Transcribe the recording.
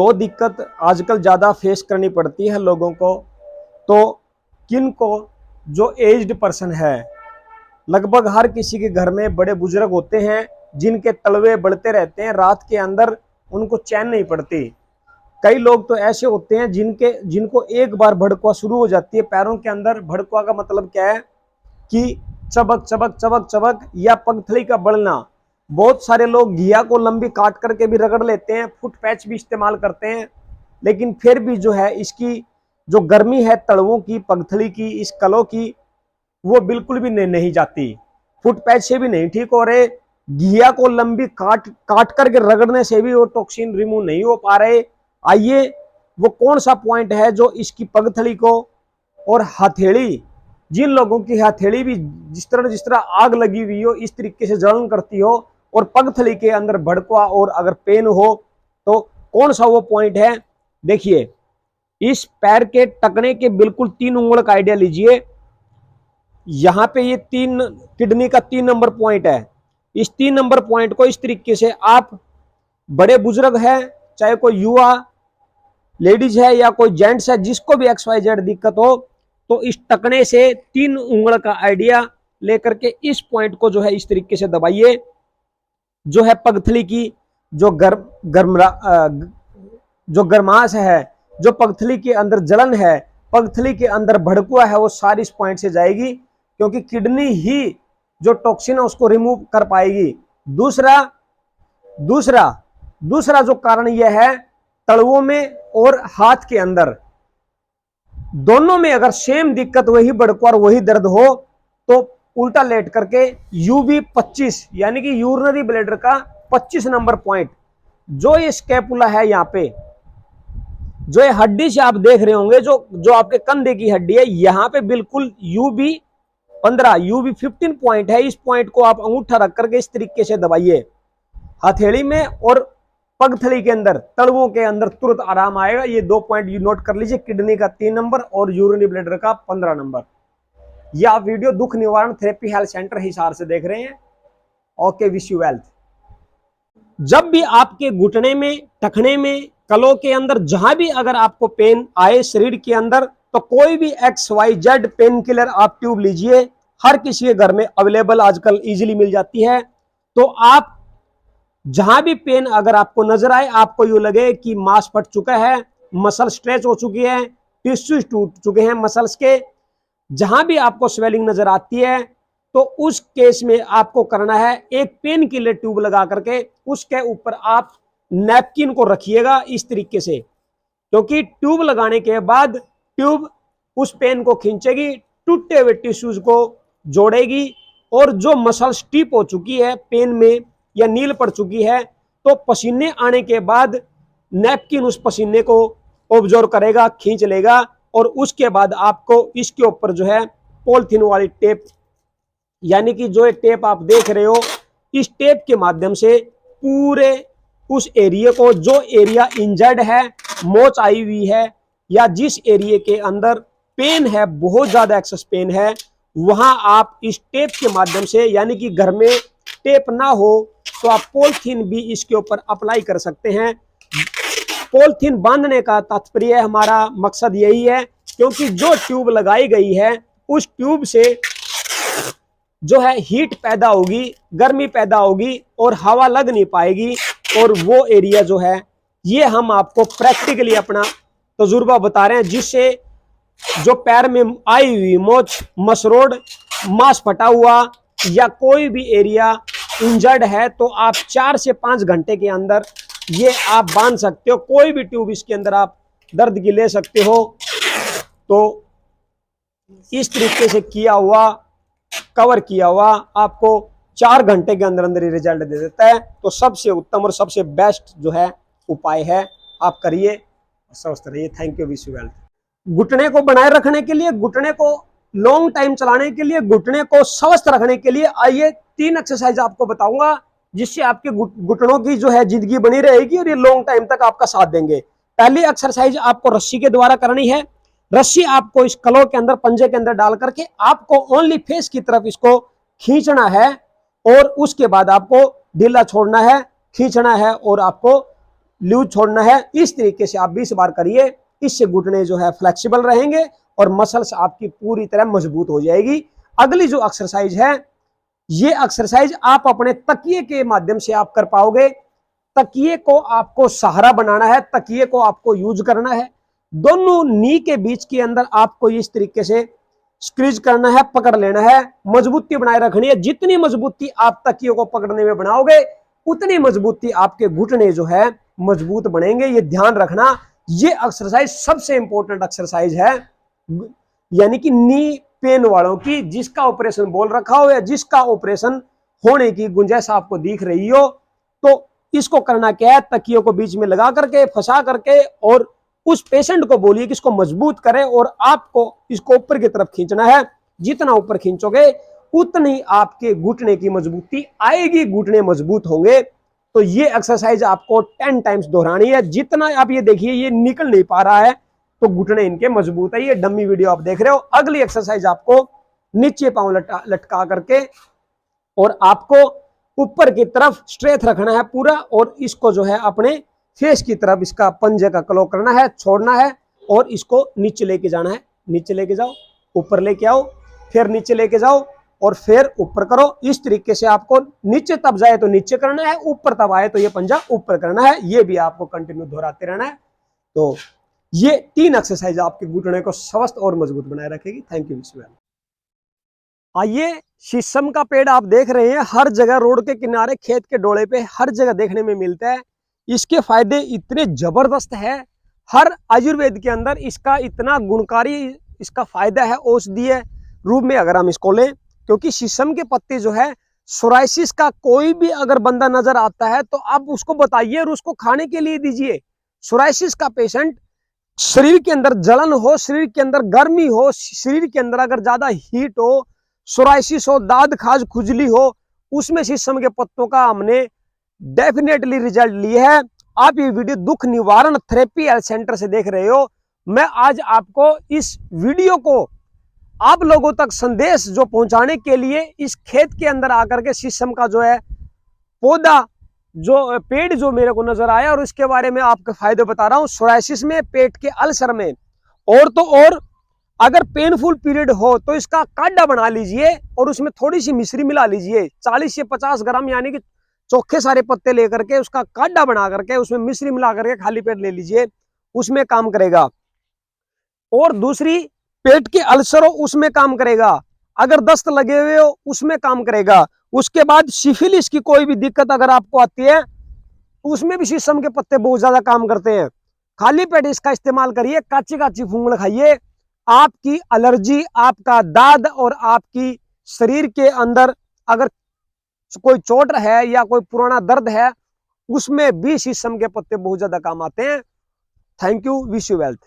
तो दिक्कत आजकल ज़्यादा फेस करनी पड़ती है लोगों को। तो किन को, जो एज्ड पर्सन है, लगभग हर किसी के घर में बड़े बुजुर्ग होते हैं जिनके तलवे बढ़ते रहते हैं, रात के अंदर उनको चैन नहीं पड़ती। कई लोग तो ऐसे होते हैं जिनको एक बार भड़कुआ शुरू हो जाती है पैरों के अंदर। भड़कुआ का मतलब क्या है कि चबक चबक चबक चबक या पगथली का बढ़ना। बहुत सारे लोग घिया को लंबी काट करके भी रगड़ लेते हैं, फुट पैच भी इस्तेमाल करते हैं, लेकिन फिर भी जो है इसकी जो गर्मी है तलवों की, पगथली की, इस कलों की, वो बिल्कुल भी नहीं जाती। फुट पैच से भी नहीं ठीक हो रहे, घिया को लंबी काट काट करके रगड़ने से भी वो टॉक्सिन रिमूव नहीं हो पा रहे। आइए वो कौन सा पॉइंट है जो इसकी पगथली को और हथेली, जिन लोगों की हथेली भी जिस तरह आग लगी हुई हो, इस तरीके से जलन करती हो, और पगथली के अंदर भड़कवा और अगर पेन हो, तो कौन सा वो पॉइंट है। देखिए, इस पैर के टकने के बिल्कुल 3 उंगल का आइडिया लीजिए। यहां पे ये 3 किडनी का 3 नंबर पॉइंट है। इस 3 नंबर पॉइंट को इस तरीके से आप, बड़े बुजुर्ग है, चाहे कोई युवा लेडीज है या कोई जेंट्स है, जिसको भी XYZ दिक्कत हो, तो इस टकने से 3 उंगल का आइडिया लेकर के इस पॉइंट को जो है इस तरीके से दबाइए। जो है पगथली की जो जो गर्माश है, जो पगथली के अंदर जलन है, पगथली के अंदर भड़कुआ है, वो सारी इस पॉइंट से जाएगी, क्योंकि किडनी ही जो टॉक्सिन है उसको रिमूव कर पाएगी। दूसरा दूसरा दूसरा जो कारण यह है, तलवों में और हाथ के अंदर दोनों में अगर सेम दिक्कत, वही भड़कुआ और वही दर्द हो, तो उल्टा लेट करके UB25 यानी कि यूरिनरी ब्लैडर का 25 नंबर पॉइंट, जो ये स्कैपुला है, यहाँ पे जो ये हड्डी से आप देख रहे होंगे, जो आपके कंधे की हड्डी है, यहाँ पे बिल्कुल UB15 UB15 पॉइंट है। इस पॉइंट को आप अंगूठा रख करके इस तरीके से दबाइए हथेली में और पगथली के अंदर, तलवों के अंदर, तुरंत आराम आएगा। ये 2 पॉइंट यू नोट कर लीजिए, किडनी का 3 नंबर और यूरिनरी ब्लैडर का 15 नंबर। ये आप वीडियो दुख निवारण थेरेपी हेल्थ सेंटर हिसार से देख रहे हैं। Okay, wish you wealth. जब भी आपके घुटने में, टखने में, कलों के अंदर, जहां भी अगर आपको पेन आए शरीर के अंदर, तो कोई भी XYZ पेन किलर आप ट्यूब लीजिए। हर किसी के घर में अवेलेबल आजकल इजीली मिल जाती है। तो आप जहां भी पेन अगर आपको नजर आए, आपको यूं लगे कि मांस फट चुका है, मसल स्ट्रेच हो चुकी है, टिश्यूज टूट चुके हैं मसल्स के, जहां भी आपको स्वेलिंग नजर आती है, तो उस केस में आपको करना है एक पेन किलर ट्यूब लगा करके उसके ऊपर आप नैपकिन को रखिएगा इस तरीके से, क्योंकि ट्यूब लगाने के बाद ट्यूब उस पेन को खींचेगी, टूटे हुए टिश्यूज को जोड़ेगी, और जो मसल स्टिप हो चुकी है पेन में या नील पड़ चुकी है, तो पसीने आने के बाद नैपकिन उस पसीने को ऑब्जर्व करेगा, खींच लेगा, और उसके बाद आपको इसके ऊपर जो है पॉलिथीन वाली टेप, यानी कि जो टेप आप देख रहे हो, इस टेप के माध्यम से पूरे उस एरिया को, जो एरिया इंजर्ड है, मोच आई हुई है, या जिस एरिया के अंदर पेन है, बहुत ज्यादा एक्सेस पेन है, वहां आप इस टेप के माध्यम से, यानी कि घर में टेप ना हो तो आप पॉलिथीन भी इसके ऊपर अप्लाई कर सकते हैं। पॉलिथीन बांधने का तात्पर्य, हमारा मकसद यही है, क्योंकि जो ट्यूब लगाई गई है उस ट्यूब से जो है हीट पैदा होगी, गर्मी पैदा होगी, और हवा लग नहीं पाएगी, और वो एरिया जो है, ये हम आपको प्रैक्टिकली अपना तजुर्बा बता रहे हैं, जिससे जो पैर में आई हुई मोच, मसरोड़, मांस फटा हुआ, या कोई भी एरिया इंजर्ड है, तो आप 4 से 5 घंटे के अंदर ये आप बांध सकते हो। कोई भी ट्यूब इसके अंदर आप दर्द की ले सकते हो। तो इस तरीके से किया हुआ, कवर किया हुआ, आपको 4 घंटे के अंदर अंदर ही रिजल्ट दे देता है। तो सबसे उत्तम और सबसे बेस्ट जो है उपाय है, आप करिए, स्वस्थ रहिए। Thank you, wish you wealth. घुटने को बनाए रखने के लिए, घुटने को लॉन्ग टाइम चलाने के लिए, घुटने को स्वस्थ रखने के लिए, आइए 3 एक्सरसाइज आपको बताऊंगा, जिससे आपके घुटनों की जो है जिंदगी बनी रहेगी और ये लॉन्ग टाइम तक आपका साथ देंगे। पहली एक्सरसाइज आपको रस्सी के द्वारा करनी है। रस्सी आपको इस कलो के अंदर, पंजे के अंदर डाल करके आपको ओनली फेस की तरफ इसको खींचना है, और उसके बाद आपको ढीला छोड़ना है, खींचना है, और आपको लूज छोड़ना है। इस तरीके से आप 20 बार करिए, इससे घुटने जो है फ्लेक्सिबल रहेंगे और मसल्स आपकी पूरी तरह मजबूत हो जाएगी। अगली जो एक्सरसाइज है, ये एक्सरसाइज आप अपने तकिए के माध्यम से आप कर पाओगे। तकिए को आपको सहारा बनाना है, तकिए को आपको यूज करना है, दोनों नी के बीच के अंदर आपको इस तरीके से स्क्रीज करना है, पकड़ लेना है, मजबूती बनाए रखनी है। जितनी मजबूती आप तकिए को पकड़ने में बनाओगे उतनी मजबूती आपके घुटने जो है मजबूत बनेंगे। ये ध्यान रखना, ये एक्सरसाइज सबसे इंपॉर्टेंट एक्सरसाइज है, यानी कि नी पेन वालों की, जिसका ऑपरेशन बोल रखा हो या जिसका ऑपरेशन होने की गुंजाइश आपको दिख रही हो, तो इसको करना क्या है, तकियों को बीच में लगा करके फंसा करके और उस पेशेंट को बोलिए कि इसको मजबूत करे और आपको इसको ऊपर की तरफ खींचना है। जितना ऊपर खींचोगे उतनी आपके घुटने की मजबूती आएगी, घुटने मजबूत होंगे। तो ये एक्सरसाइज आपको 10 टाइम्स दोहरानी है। जितना आप ये देखिए ये निकल नहीं पा रहा है तो घुटने इनके मजबूत है। ये डमी वीडियो आप देख रहे हो। अगली एक्सरसाइज आपको नीचे पांव लटका करके और आपको ऊपर की तरफ स्ट्रेट रखना है पूरा, और इसको जो है अपने फेस की तरफ इसका पंजे का क्लो करना है, छोड़ना है और इसको नीचे लेके जाना है। नीचे लेके जाओ, ऊपर लेके आओ, फिर नीचे लेके जाओ और फिर ऊपर करो। इस तरीके से आपको नीचे तब जाए तो नीचे करना है, ऊपर तब आए तो ये पंजा ऊपर करना है। ये भी आपको कंटिन्यू दोहराते रहना है। तो ये 3 एक्सरसाइज आपके घुटने को स्वस्थ और मजबूत बनाए रखेगी। थैंक यू विश्व। आइए, शीशम का पेड़ आप देख रहे हैं, हर जगह रोड के किनारे, खेत के डोले पे हर जगह देखने में मिलता है। इसके फायदे इतने जबरदस्त है, हर आयुर्वेद के अंदर इसका इतना गुणकारी इसका फायदा है औषधीय रूप में अगर हम इसको लें। क्योंकि शीशम के पत्ते जो है, सोराइसिस का कोई भी अगर बंदा नजर आता है तो आप उसको बताइए और उसको खाने के लिए दीजिए। सोराइसिस का पेशेंट, शरीर के अंदर जलन हो, शरीर के अंदर गर्मी हो, शरीर के अंदर अगर ज्यादा हीट हो, सोराइसिस हो, दाद खाज खुजली हो, उसमें शीशम के पत्तों का हमने डेफिनेटली रिजल्ट लिए है। आप ये वीडियो दुख निवारण थेरेपी हेल्थ सेंटर से देख रहे हो। मैं आज आपको इस वीडियो को आप लोगों तक संदेश जो पहुंचाने के लिए इस खेत के अंदर आकर के शीशम का जो है पौधा, जो पेड़ जो मेरे को नजर आया और उसके बारे में आपके फायदे बता रहा हूं। सोराइसिस में, पेट के अल्सर में, और तो और अगर पेनफुल पीरियड हो तो इसका काढ़ा बना लीजिए और उसमें थोड़ी सी मिश्री मिला लीजिए। 40 से 50 ग्राम यानी कि चोखे सारे पत्ते लेकर के उसका काढ़ा बना करके उसमें मिश्री मिला करके खाली पेट ले लीजिए, उसमें काम करेगा। और दूसरी, पेट के अल्सर हो उसमें काम करेगा, अगर दस्त लगे हुए हो उसमें काम करेगा। उसके बाद सिफिलिस की कोई भी दिक्कत अगर आपको आती है उसमें भी शीशम के पत्ते बहुत ज्यादा काम करते हैं। खाली पेट इसका इस्तेमाल करिए, काची काची फूंगड़ खाइए। आपकी एलर्जी, आपका दाद और आपकी शरीर के अंदर अगर कोई चोट है या कोई पुराना दर्द है उसमें भी शीशम के पत्ते बहुत ज्यादा काम आते हैं। Thank you, wish you wealth.